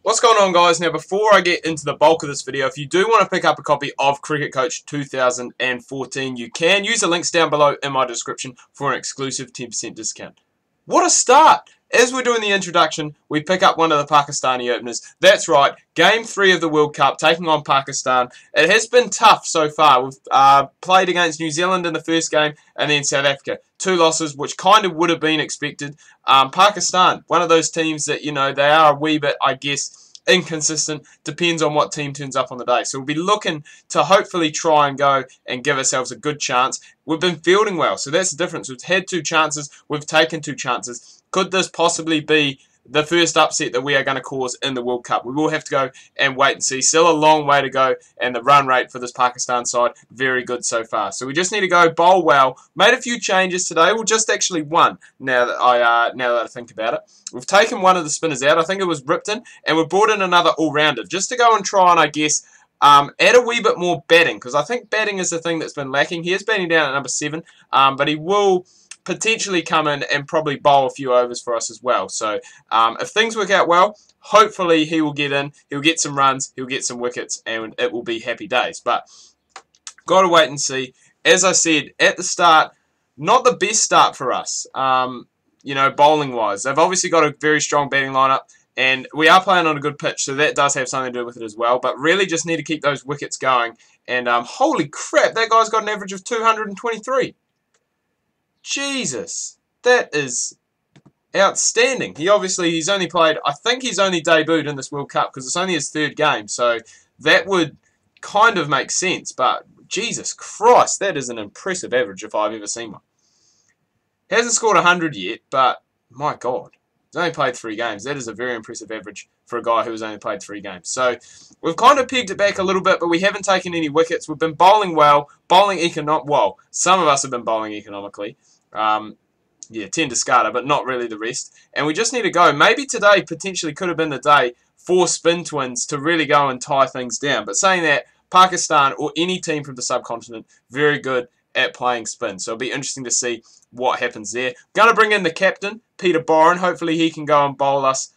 What's going on, guys? Now, before I get into the bulk of this video, if you do want to pick up a copy of Cricket Coach 2014, you can use the links down below in my description for an exclusive 10% discount. What a start! As we're doing the introduction, we pick up one of the Pakistani openers. That's right, Game 3 of the World Cup, taking on Pakistan. It has been tough so far. We've played against New Zealand in the first game and then South Africa. 2 losses, which kind of would have been expected. Pakistan, one of those teams that, you know, they are a wee bit, I guess, inconsistent. Depends on what team turns up on the day. So we'll be looking to hopefully try and go and give ourselves a good chance. We've been fielding well, so that's the difference. We've had 2 chances. We've taken 2 chances. Could this possibly be the first upset that we are going to cause in the World Cup? We will have to go and wait and see. Still a long way to go, and the run rate for this Pakistan side, very good so far. So we just need to go bowl well. Made a few changes today. Well, just actually one, now that I think about it. We've taken one of the spinners out. I think it was Ripton, and we've brought in another all-rounder, just to go and try and, I guess, add a wee bit more batting, because I think batting is the thing that's been lacking. He is batting down at number 7, but he will potentially come in and probably bowl a few overs for us as well. So if things work out well, hopefully he will get in, he'll get some runs, he'll get some wickets, and it will be happy days. But got to wait and see. As I said at the start, not the best start for us, you know, bowling-wise. They've obviously got a very strong batting lineup, and we are playing on a good pitch, so that does have something to do with it as well. But really just need to keep those wickets going. And holy crap, that guy's got an average of 223. Jesus, that is outstanding. He's only played, I think he's only debuted in this World Cup because it's only his 3rd game, so that would kind of make sense. But Jesus Christ, that is an impressive average if I've ever seen one. Hasn't scored 100 yet, but my God, he's only played 3 games. That is a very impressive average for a guy who has only played 3 games. So we've kind of pegged it back a little bit, but we haven't taken any wickets. We've been bowling well, well, some of us have been bowling economically. Yeah, 10 discarder, but not really the rest. And we just need to go. Maybe today potentially could have been the day for spin twins to really go and tie things down. But saying that, Pakistan or any team from the subcontinent, very good at playing spin. So it'll be interesting to see what happens there. Going to bring in the captain, Peter Boren. Hopefully he can go and bowl us.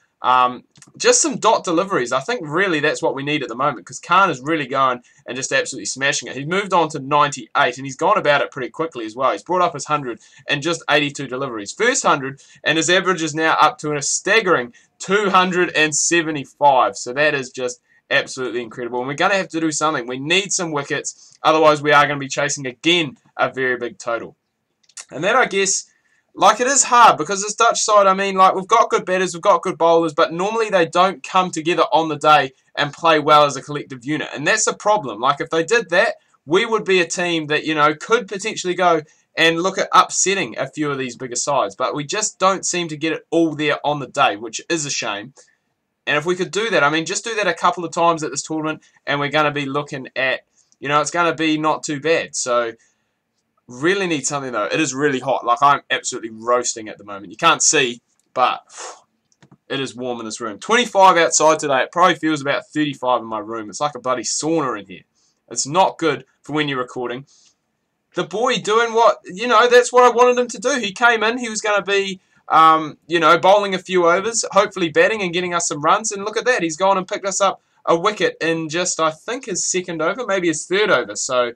Just some dot deliveries. I think really that's what we need at the moment, because Khan is really going and just absolutely smashing it. He's moved on to 98 and he's gone about it pretty quickly as well. He's brought up his 100 and just 82 deliveries. First 100, and his average is now up to a staggering 275. So that is just absolutely incredible. And we're going to have to do something. We need some wickets. Otherwise we are going to be chasing again a very big total. And that, I guess, like, it is hard because this Dutch side, I mean, like, we've got good batters, we've got good bowlers, but normally they don't come together on the day and play well as a collective unit. And that's a problem. Like, if they did that, we would be a team that, you know, could potentially go and look at upsetting a few of these bigger sides. But we just don't seem to get it all there on the day, which is a shame. And if we could do that, I mean, just do that a couple of times at this tournament, and we're going to be looking at, you know, it's going to be not too bad. So really need something, though. It is really hot. Like, I'm absolutely roasting at the moment. You can't see, but it is warm in this room. 25 outside today. It probably feels about 35 in my room. It's like a bloody sauna in here. It's not good for when you're recording. The boy doing what, you know, that's what I wanted him to do. He came in. He was going to be, you know, bowling a few overs, hopefully batting and getting us some runs. And look at that. He's gone and picked us up a wicket in just, I think, his 2nd over, maybe his 3rd over. So,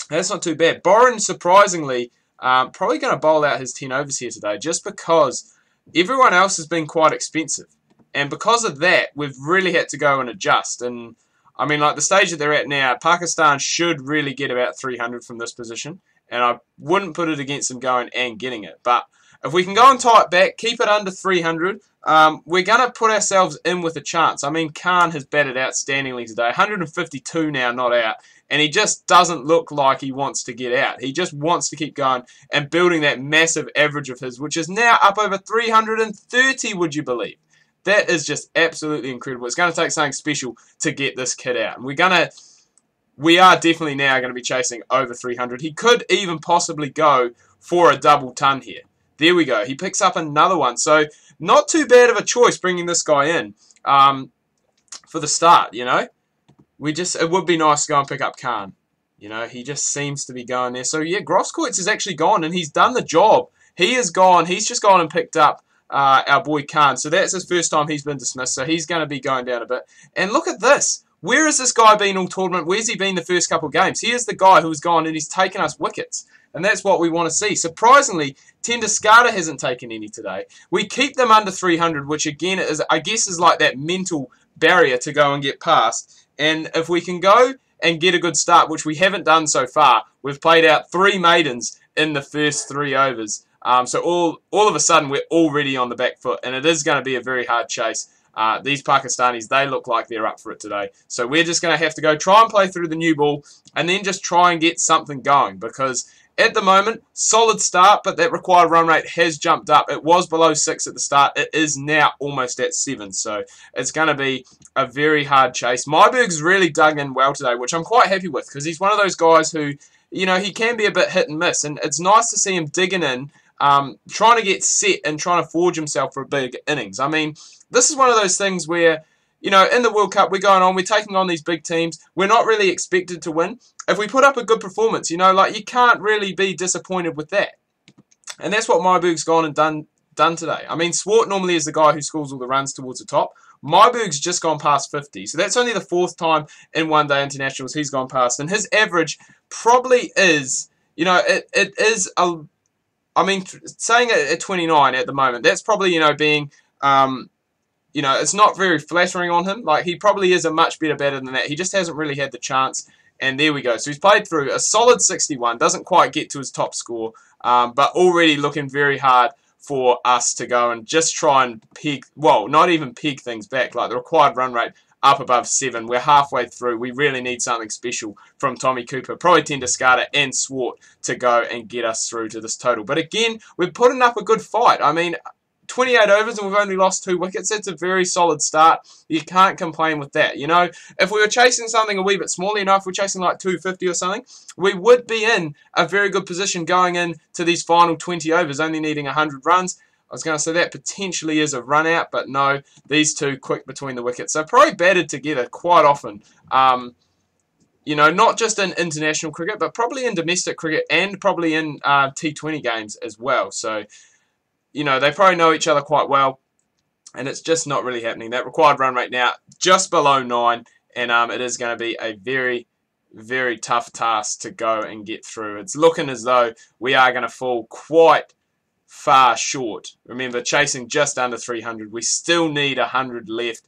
that's not too bad. Boren, surprisingly, probably going to bowl out his 10 overs here today just because everyone else has been quite expensive. And because of that, we've really had to go and adjust. And, I mean, like, the stage that they're at now, Pakistan should really get about 300 from this position. And I wouldn't put it against them going and getting it. But if we can go and tie it back, keep it under 300, we're going to put ourselves in with a chance. I mean, Khan has batted outstandingly today. 152 now, not out. And he just doesn't look like he wants to get out. He just wants to keep going and building that massive average of his, which is now up over 330, would you believe? That is just absolutely incredible. It's going to take something special to get this kid out. And we are definitely now going to be chasing over 300. He could even possibly go for a double ton here. There we go. He picks up another one. So not too bad of a choice bringing this guy in for the start, you know. It would be nice to go and pick up Khan. You know, he just seems to be going there. So, yeah, Grosskreutz has actually gone, and he's done the job. He has gone. He's just gone and picked up our boy Khan. So that's his first time he's been dismissed, so he's going to be going down a bit. And look at this. Where has this guy been all tournament? Where's he been the first couple of games? He is the guy who's gone and he's taken us wickets. And that's what we want to see. Surprisingly, Tenduscarter hasn't taken any today. We keep them under 300, which again, I guess is like that mental barrier to go and get past. And if we can go and get a good start, which we haven't done so far, we've played out 3 maidens in the first 3 overs. So all of a sudden, we're already on the back foot, and it is going to be a very hard chase. These Pakistanis, they look like they're up for it today. So we're just going to have to go try and play through the new ball and then just try and get something going, because at the moment, solid start, but that required run rate has jumped up. It was below 6 at the start. It is now almost at 7. So it's going to be a very hard chase. Myberg's really dug in well today, which I'm quite happy with, because he's one of those guys who, you know, he can be a bit hit and miss. And it's nice to see him digging in, trying to get set and trying to forge himself for a big innings. I mean, this is one of those things where, you know, in the World Cup, we're going on, we're taking on these big teams. We're not really expected to win. If we put up a good performance, you know, like, you can't really be disappointed with that. And that's what Myberg's gone and done today. I mean, Swart normally is the guy who scores all the runs towards the top. Myberg's just gone past 50. So that's only the 4th time in one-day internationals he's gone past. And his average probably is, you know, it is a, I mean, saying it at 29 at the moment, that's probably, you know, being, you know, it's not very flattering on him. Like, he probably is a much better batter than that. He just hasn't really had the chance. And there we go. So he's played through a solid 61. Doesn't quite get to his top score. But already looking very hard for us to go and just try and peg, well, not even peg things back. Like, the required run rate up above 7. We're halfway through. We really need something special from Tommy Cooper, probably Tenduscarter and Swart to go and get us through to this total. But again, we're putting up a good fight. I mean, 28 overs and we've only lost 2 wickets. That's a very solid start. You can't complain with that. You know, if we were chasing something a wee bit smaller, you know, if we're chasing like 250 or something, we would be in a very good position going into these final 20 overs, only needing 100 runs. I was going to say that potentially is a run out, but no, these two quick between the wickets. So probably batted together quite often. You know, not just in international cricket, but probably in domestic cricket and probably in T20 games as well. So, you know, they probably know each other quite well, and it's just not really happening. That required run rate now just below 9, and it is going to be a very, very tough task to go and get through. It's looking as though we are going to fall quite far short. Remember, chasing just under 300. We still need 100 left,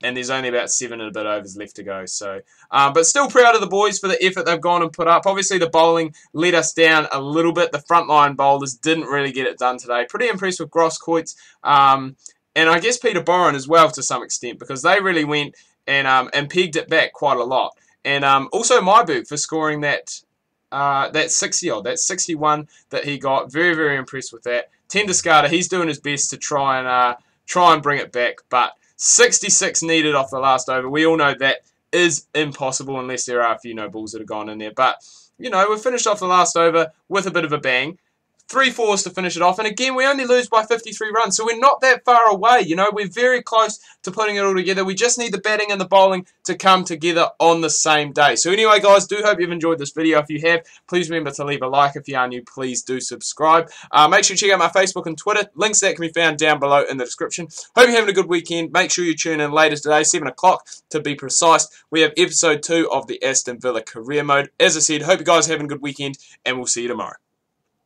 and there's only about 7 and a bit overs left to go. So, but still proud of the boys for the effort they've gone and put up. Obviously, the bowling let us down a little bit. The frontline bowlers didn't really get it done today. Pretty impressed with Grosskreutz, and I guess Peter Boren as well to some extent, because they really went and pegged it back quite a lot. And also Myberg for scoring that 60-odd, that 61 that he got. Very, very impressed with that. Tenduscarter, he's doing his best to try and bring it back, but 66 needed off the last over. We all know that is impossible unless there are a few no balls that have gone in there. But, you know, we've finished off the last over with a bit of a bang. 3 fours to finish it off. And again, we only lose by 53 runs. So we're not that far away. You know, we're very close to putting it all together. We just need the batting and the bowling to come together on the same day. So anyway, guys, do hope you've enjoyed this video. If you have, please remember to leave a like. If you are new, please do subscribe. Make sure you check out my Facebook and Twitter. Links to that can be found down below in the description. Hope you're having a good weekend. Make sure you tune in later today, 7 o'clock to be precise. We have episode 2 of the Aston Villa career mode. As I said, hope you guys are having a good weekend, and we'll see you tomorrow.